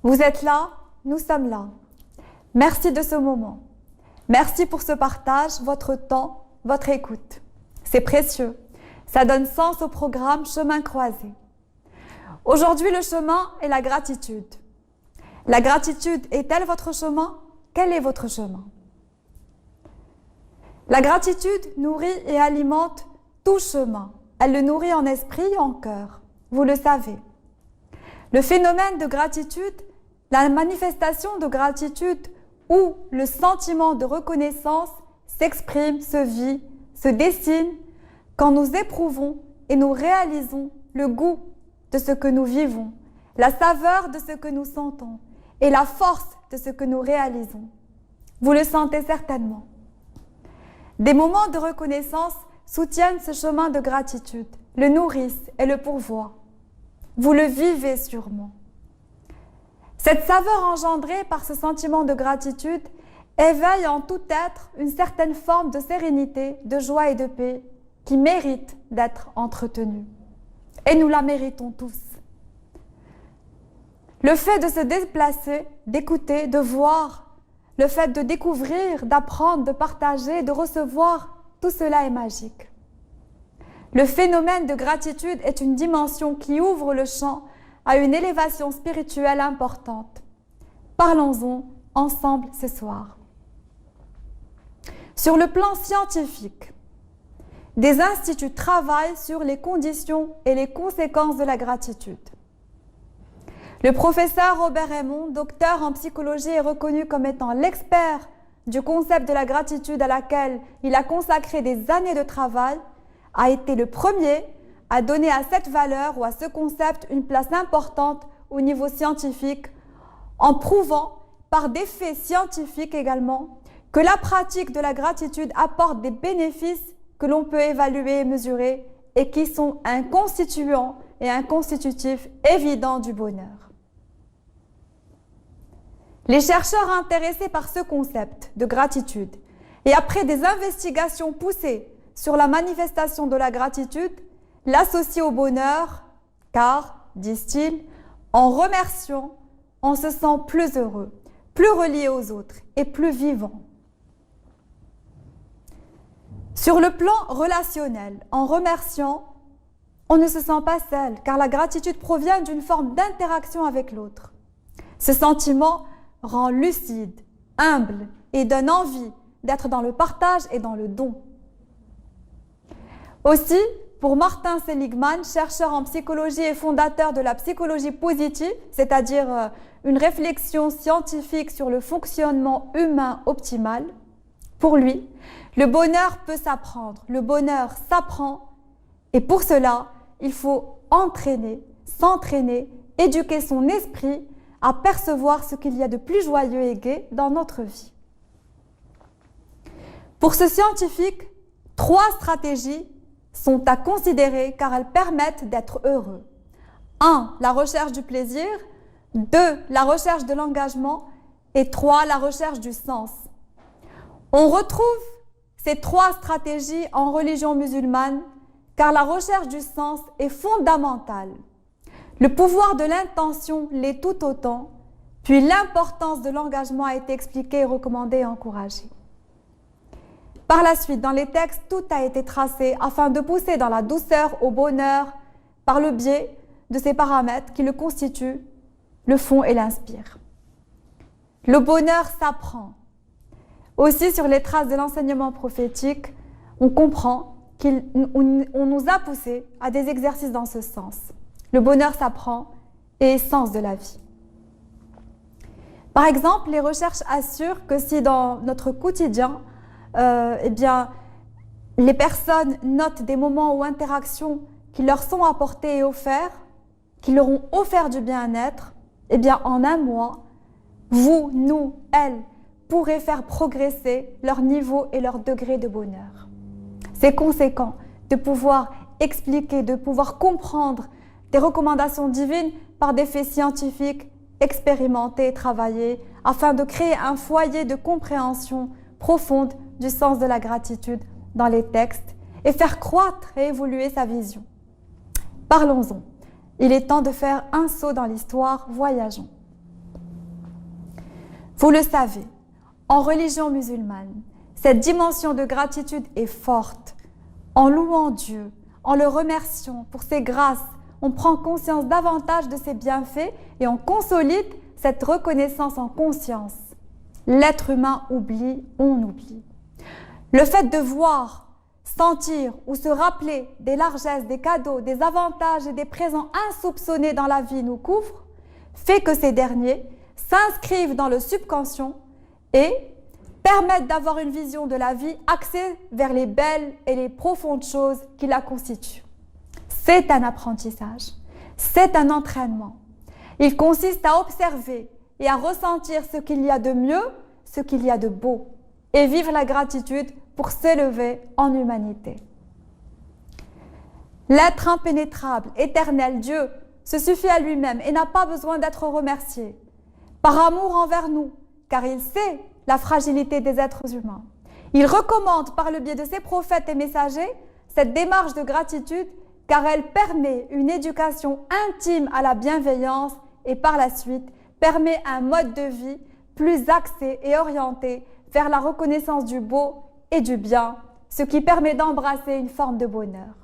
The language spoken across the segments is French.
Vous êtes là, nous sommes là. Merci de ce moment. Merci pour ce partage, votre temps, votre écoute. C'est précieux. Ça donne sens au programme Chemin croisé. Aujourd'hui, le chemin est la gratitude. La gratitude est-elle votre chemin? Quel est votre chemin? La gratitude nourrit et alimente tout chemin. Elle le nourrit en esprit et en cœur. Vous le savez. Le phénomène de gratitude, la manifestation de gratitude ou le sentiment de reconnaissance s'exprime, se vit, se dessine quand nous éprouvons et nous réalisons le goût de ce que nous vivons, la saveur de ce que nous sentons et la force de ce que nous réalisons. Vous le sentez certainement. Des moments de reconnaissance soutiennent ce chemin de gratitude, le nourrissent et le pourvoient. Vous le vivez sûrement. Cette saveur engendrée par ce sentiment de gratitude éveille en tout être une certaine forme de sérénité, de joie et de paix qui mérite d'être entretenue. Et nous la méritons tous. Le fait de se déplacer, d'écouter, de voir, le fait de découvrir, d'apprendre, de partager, de recevoir, tout cela est magique. Le phénomène de gratitude est une dimension qui ouvre le champ à une élévation spirituelle importante. Parlons-en ensemble ce soir. Sur le plan scientifique, des instituts travaillent sur les conditions et les conséquences de la gratitude. Le professeur Robert Raymond, docteur en psychologie, est reconnu comme étant l'expert du concept de la gratitude à laquelle il a consacré des années de travail, a été le premier à donner à cette valeur ou à ce concept une place importante au niveau scientifique, en prouvant par des faits scientifiques également que la pratique de la gratitude apporte des bénéfices que l'on peut évaluer et mesurer et qui sont un constituant et un constitutif évident du bonheur. Les chercheurs intéressés par ce concept de gratitude et après des investigations poussées sur la manifestation de la gratitude, l'associent au bonheur car, disent-ils, en remerciant, on se sent plus heureux, plus relié aux autres et plus vivant. Sur le plan relationnel, en remerciant, on ne se sent pas seul, car la gratitude provient d'une forme d'interaction avec l'autre. Ce sentiment rend lucide, humble et donne envie d'être dans le partage et dans le don. Aussi, pour Martin Seligman, chercheur en psychologie et fondateur de la psychologie positive, c'est-à-dire une réflexion scientifique sur le fonctionnement humain optimal, pour lui, le bonheur peut s'apprendre, le bonheur s'apprend et pour cela, il faut entraîner, s'entraîner, éduquer son esprit à percevoir ce qu'il y a de plus joyeux et gai dans notre vie. Pour ce scientifique, 3 stratégies sont à considérer car elles permettent d'être heureux. 1. La recherche du plaisir. 2. La recherche de l'engagement. Et 3. La recherche du sens. On retrouve ces 3 stratégies en religion musulmane car la recherche du sens est fondamentale. Le pouvoir de l'intention l'est tout autant, puis l'importance de l'engagement a été expliquée, recommandée et encouragée. Par la suite, dans les textes, tout a été tracé afin de pousser dans la douceur au bonheur par le biais de ces paramètres qui le constituent, le font et l'inspirent. Le bonheur s'apprend. Aussi, sur les traces de l'enseignement prophétique, on comprend qu'on nous a poussé à des exercices dans ce sens. Le bonheur s'apprend et essence de la vie. Par exemple, les recherches assurent que si dans notre quotidien, les personnes notent des moments ou interactions qui leur sont apportés et offerts, qui leur ont offert du bien-être, en un mois, vous, nous, elles, pourrez faire progresser leur niveau et leur degré de bonheur. C'est conséquent de pouvoir expliquer, de pouvoir comprendre des recommandations divines par des faits scientifiques expérimentés et travaillés afin de créer un foyer de compréhension profonde du sens de la gratitude dans les textes et faire croître et évoluer sa vision. Parlons-en. Il est temps de faire un saut dans l'histoire, voyageons. Vous le savez, en religion musulmane, cette dimension de gratitude est forte. En louant Dieu, en le remerciant pour ses grâces, on prend conscience davantage de ses bienfaits et on consolide cette reconnaissance en conscience. L'être humain oublie, on oublie. Le fait de voir, sentir ou se rappeler des largesses, des cadeaux, des avantages et des présents insoupçonnés dans la vie nous couvre, fait que ces derniers s'inscrivent dans le subconscient et permettent d'avoir une vision de la vie axée vers les belles et les profondes choses qui la constituent. C'est un apprentissage, c'est un entraînement. Il consiste à observer et à ressentir ce qu'il y a de mieux, ce qu'il y a de beau, et vivre la gratitude pour s'élever en humanité. L'être impénétrable, éternel, Dieu, se suffit à lui-même et n'a pas besoin d'être remercié. Par amour envers nous, car il sait la fragilité des êtres humains. Il recommande par le biais de ses prophètes et messagers cette démarche de gratitude car elle permet une éducation intime à la bienveillance et par la suite permet un mode de vie plus axé et orienté vers la reconnaissance du beau et du bien, ce qui permet d'embrasser une forme de bonheur.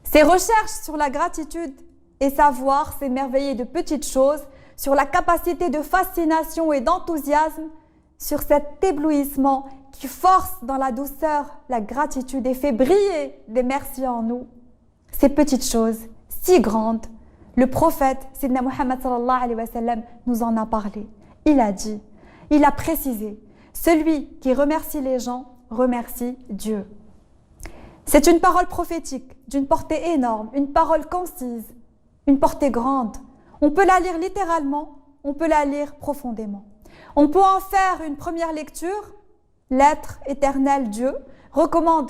Ces recherches sur la gratitude et savoir s'émerveiller de petites choses, sur la capacité de fascination et d'enthousiasme, sur cet éblouissement qui force dans la douceur la gratitude et fait briller des merci en nous. Ces petites choses si grandes, le prophète Sidna Muhammad sallallahu alayhi wa sallam nous en a parlé. Il a dit, il a précisé, celui qui remercie les gens remercie Dieu. C'est une parole prophétique d'une portée énorme, une parole concise, une portée grande. On peut la lire littéralement, on peut la lire profondément. On peut en faire une première lecture. L'être éternel Dieu recommande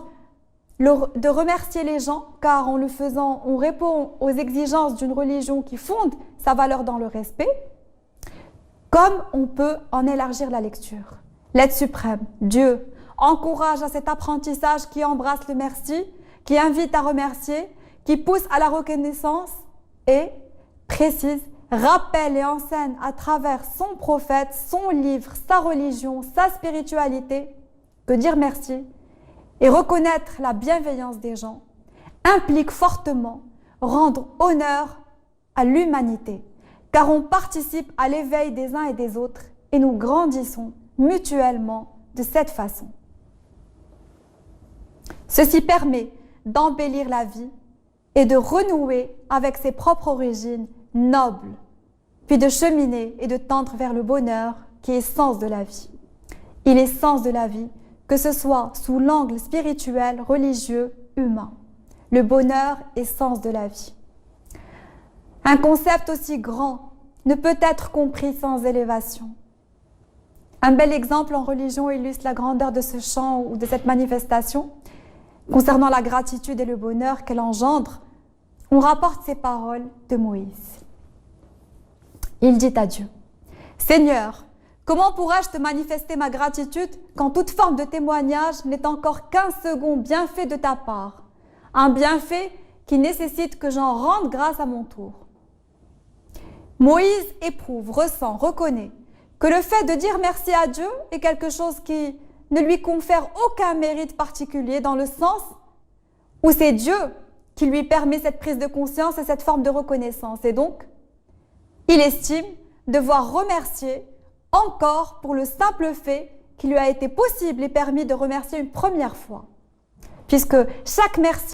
de remercier les gens car en le faisant, on répond aux exigences d'une religion qui fonde sa valeur dans le respect. Comme on peut en élargir la lecture. L'être suprême, Dieu, encourage à cet apprentissage qui embrasse le merci, qui invite à remercier, qui pousse à la reconnaissance et précise, rappelle et enseigne à travers son prophète, son livre, sa religion, sa spiritualité, que dire merci et reconnaître la bienveillance des gens implique fortement rendre honneur à l'humanité, car on participe à l'éveil des uns et des autres et nous grandissons mutuellement de cette façon. Ceci permet d'embellir la vie et de renouer avec ses propres origines nobles, puis de cheminer et de tendre vers le bonheur qui est sens de la vie. Il est sens de la vie, que ce soit sous l'angle spirituel, religieux, humain. Le bonheur est sens de la vie. Un concept aussi grand ne peut être compris sans élévation. Un bel exemple en religion illustre la grandeur de ce chant ou de cette manifestation. Concernant la gratitude et le bonheur qu'elle engendre, on rapporte ces paroles de Moïse. Il dit à Dieu, « Seigneur, comment pourrais-je te manifester ma gratitude quand toute forme de témoignage n'est encore qu'un second bienfait de ta part, un bienfait qui nécessite que j'en rende grâce à mon tour. » Moïse éprouve, ressent, reconnaît que le fait de dire merci à Dieu est quelque chose qui ne lui confère aucun mérite particulier dans le sens où c'est Dieu qui lui permet cette prise de conscience et cette forme de reconnaissance. Et donc, il estime devoir remercier encore pour le simple fait qu'il lui a été possible et permis de remercier une première fois. Puisque chaque merci